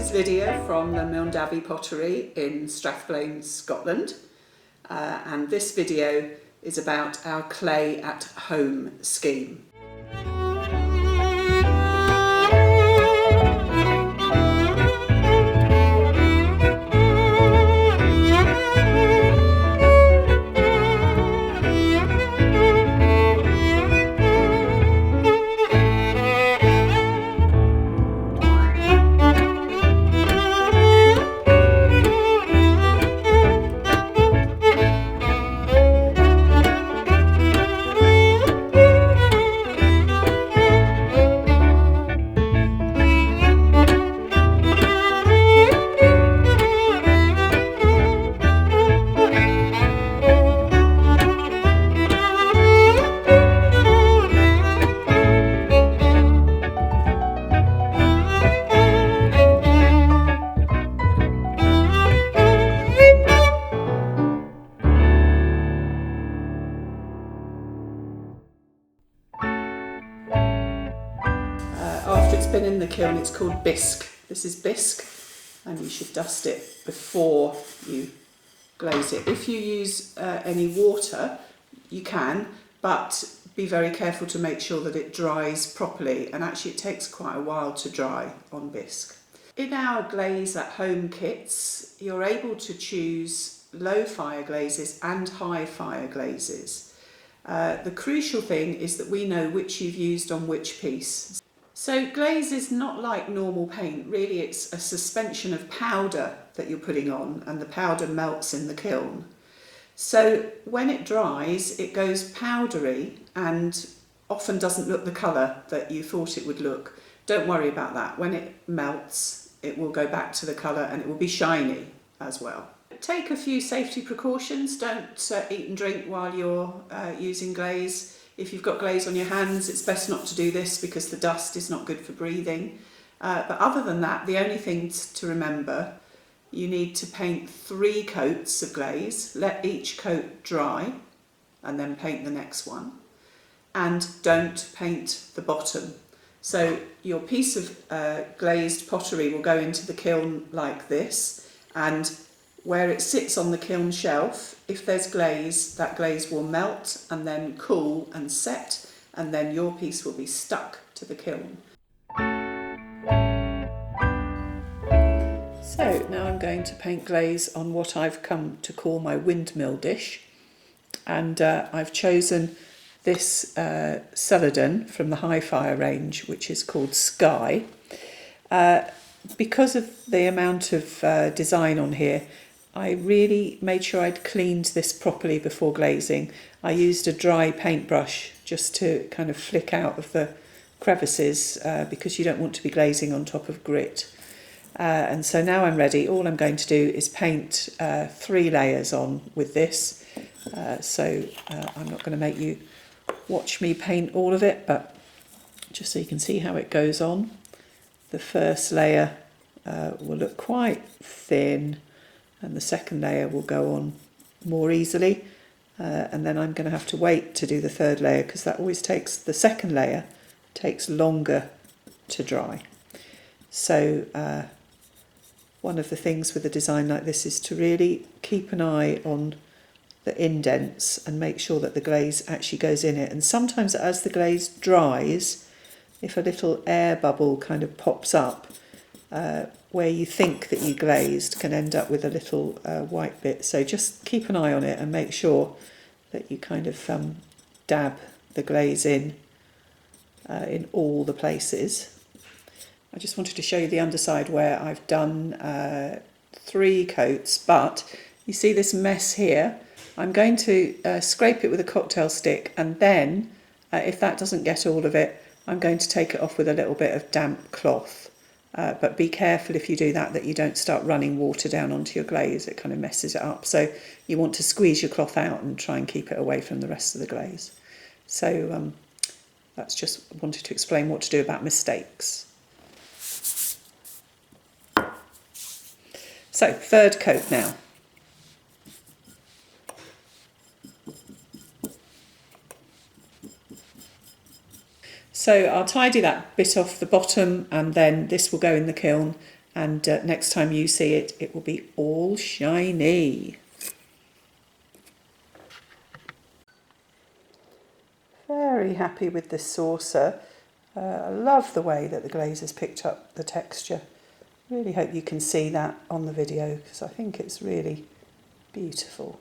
is Lydia from the Milndavie Pottery in Strathblane, Scotland, and this video is about our clay at home scheme. After it's been in the kiln, it's called bisque. This is bisque, and you should dust it before you glaze it. If you use any water, you can, but be very careful to make sure that it dries properly, and actually it takes quite a while to dry on bisque. In our Glaze at home kits, you're able to choose low fire glazes and high fire glazes. The crucial thing is that we know which you've used on which piece. So glaze is not like normal paint, really it's a suspension of powder that you're putting on, and the powder melts in the kiln. So when it dries, it goes powdery and often doesn't look the colour that you thought it would look. Don't worry about that. When it melts, it will go back to the colour and it will be shiny as well. Take a few safety precautions. Don't eat and drink while you're using glaze. If you've got glaze on your hands, it's best not to do this because the dust is not good for breathing. But other than that, the only thing to remember, you need to paint 3 coats of glaze. Let each coat dry and then paint the next one. And don't paint the bottom. So your piece of glazed pottery will go into the kiln like this, and where it sits on the kiln shelf, if there's glaze, that glaze will melt and then cool and set, and then your piece will be stuck to the kiln. So now I'm going to paint glaze on what I've come to call my windmill dish, and I've chosen this celadon from the high fire range, which is called Sky. Because of the amount of design on here, I really made sure I'd cleaned this properly before glazing. I used a dry paintbrush just to kind of flick out of the crevices because you don't want to be glazing on top of grit. And so now I'm ready. All I'm going to do is paint 3 layers on with this. So I'm not going to make you watch me paint all of it, but just so you can see how it goes on. The first layer will look quite thin, and the second layer will go on more easily, and then I'm going to have to wait to do the third layer because that always takes, the second layer takes longer to dry. So one of the things with a design like this is to really keep an eye on the indents and make sure that the glaze actually goes in it. And sometimes as the glaze dries, if a little air bubble kind of pops up, where you think that you glazed can end up with a little white bit. So just keep an eye on it and make sure that you kind of dab the glaze in all the places. I just wanted to show you the underside where I've done 3 coats, but you see this mess here. I'm going to scrape it with a cocktail stick, and then if that doesn't get all of it, I'm going to take it off with a little bit of damp cloth. But be careful if you do that, that you don't start running water down onto your glaze. It kind of messes it up. So you want to squeeze your cloth out and try and keep it away from the rest of the glaze. So that's just wanted to explain what to do about mistakes. So 3rd coat now. So I'll tidy that bit off the bottom, and then this will go in the kiln, and next time you see it, it will be all shiny. Very happy with this saucer. I love the way that the glaze has picked up the texture. Really hope you can see that on the video because I think it's really beautiful.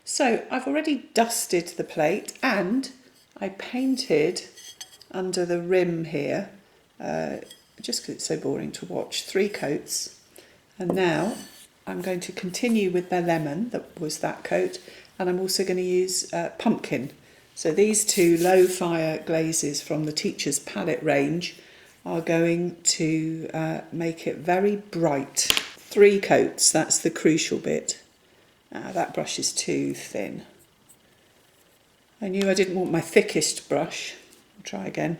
So I've already dusted the plate and I painted under the rim here, just because it's so boring to watch, 3 coats. And now I'm going to continue with the lemon, that was that coat, and I'm also going to use pumpkin. So these 2 low fire glazes from the Teacher's Palette range are going to make it very bright. 3 coats, that's the crucial bit. That brush is too thin. I knew I didn't want my thickest brush. I'll try again.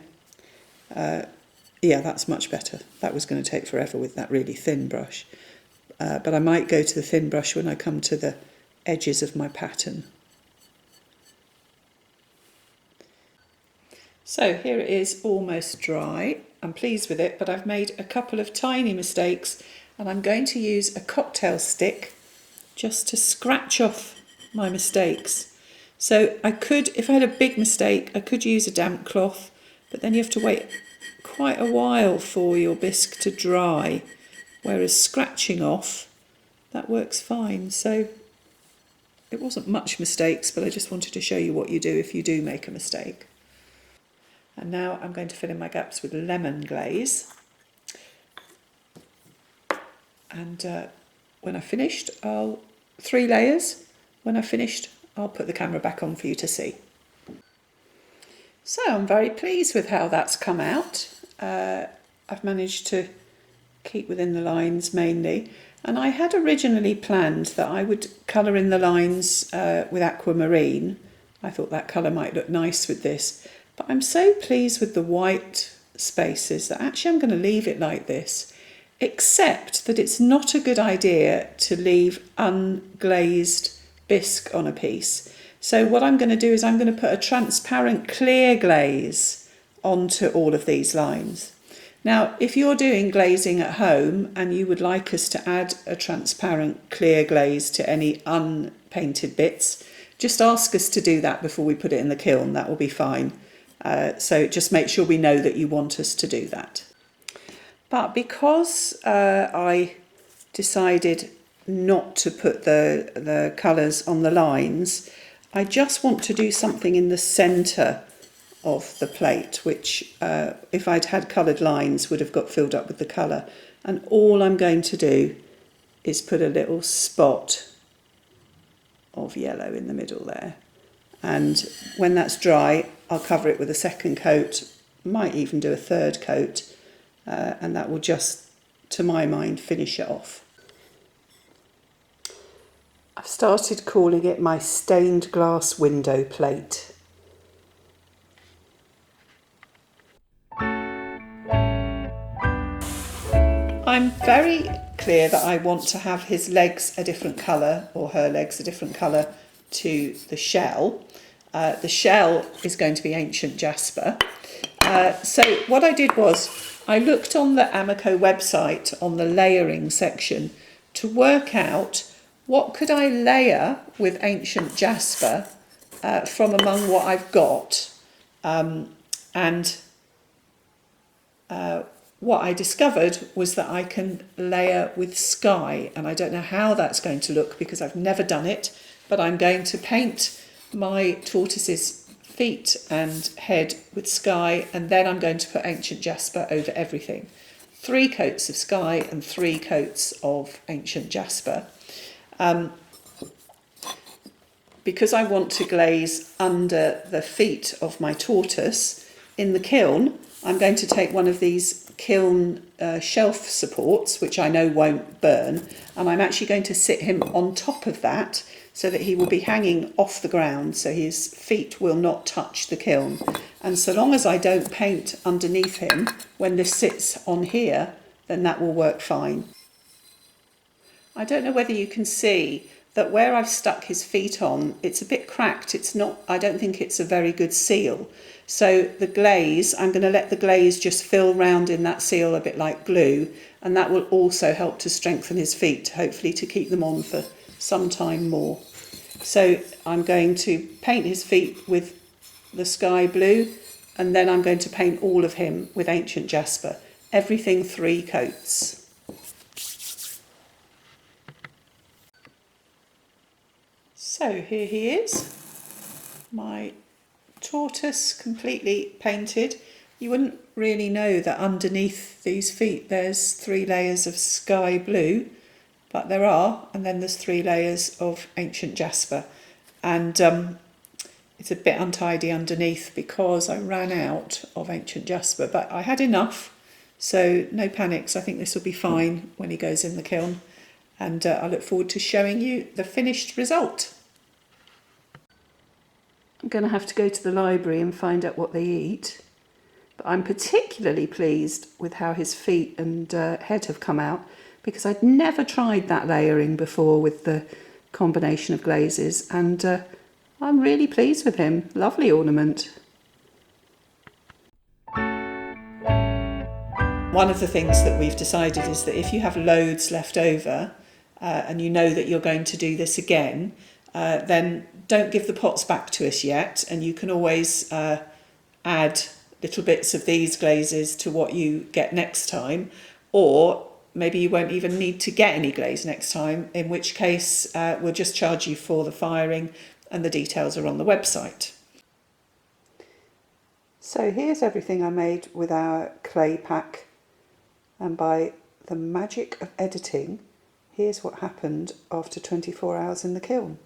Yeah, that's much better. That was going to take forever with that really thin brush. But I might go to the thin brush when I come to the edges of my pattern. So here it is, almost dry. I'm pleased with it, but I've made a couple of tiny mistakes and I'm going to use a cocktail stick just to scratch off my mistakes. So I could, if I had a big mistake, I could use a damp cloth, but then you have to wait quite a while for your bisque to dry, whereas scratching off, that works fine. So it wasn't much mistakes, but I just wanted to show you what you do if you do make a mistake. And now I'm going to fill in my gaps with lemon glaze. And when I've finished, 3 layers. When I've finished, I'll put the camera back on for you to see. So I'm very pleased with how that's come out. I've managed to keep within the lines mainly. And I had originally planned that I would colour in the lines with aquamarine. I thought that colour might look nice with this. But I'm so pleased with the white spaces that actually I'm going to leave it like this. Except that it's not a good idea to leave unglazed bisque on a piece. So what I'm going to do is I'm going to put a transparent clear glaze onto all of these lines. Now, if you're doing glazing at home and you would like us to add a transparent clear glaze to any unpainted bits, just ask us to do that before we put it in the kiln. That will be fine. So just make sure we know that you want us to do that. But because I decided not to put the colours on the lines, I just want to do something in the centre of the plate, which if I'd had coloured lines would have got filled up with the colour. And all I'm going to do is put a little spot of yellow in the middle there. And when that's dry, I'll cover it with a second coat, might even do a third coat, and that will just, to my mind, finish it off. I've started calling it my stained glass window plate. I'm very clear that I want to have his legs a different colour, or her legs a different colour to the shell. The shell is going to be ancient jasper. So what I did was I looked on the Amico website on the layering section to work out what could I layer with ancient jasper from among what I've got. What I discovered was that I can layer with sky, and I don't know how that's going to look because I've never done it, but I'm going to paint my tortoise's feet and head with sky, and then I'm going to put ancient jasper over everything. 3 coats of sky and 3 coats of ancient jasper. Because I want to glaze under the feet of my tortoise, in the kiln, I'm going to take one of these kiln shelf supports, which I know won't burn, and I'm actually going to sit him on top of that so that he will be hanging off the ground, so his feet will not touch the kiln. And so long as I don't paint underneath him when this sits on here, then that will work fine. I don't know whether you can see, that where I've stuck his feet on, it's a bit cracked. It's not, I don't think it's a very good seal. So the glaze, I'm going to let the glaze just fill round in that seal a bit like glue, and that will also help to strengthen his feet, hopefully to keep them on for some time more. So I'm going to paint his feet with the sky blue, and then I'm going to paint all of him with ancient jasper. Everything 3 coats. So here he is, my tortoise completely painted. You wouldn't really know that underneath these feet there's 3 layers of sky blue, but there are, and then there's 3 layers of ancient jasper. And it's a bit untidy underneath because I ran out of ancient jasper, but I had enough, so no panics. I think this will be fine when he goes in the kiln, and I look forward to showing you the finished result. I'm going to have to go to the library and find out what they eat, but I'm particularly pleased with how his feet and head have come out, because I'd never tried that layering before with the combination of glazes, and I'm really pleased with him. Lovely ornament. One of the things that we've decided is that if you have loads left over and you know that you're going to do this again, then don't give the pots back to us yet, and you can always add little bits of these glazes to what you get next time, or maybe you won't even need to get any glaze next time, in which case we'll just charge you for the firing, and the details are on the website. So here's everything I made with our clay pack, and by the magic of editing, here's what happened after 24 hours in the kiln.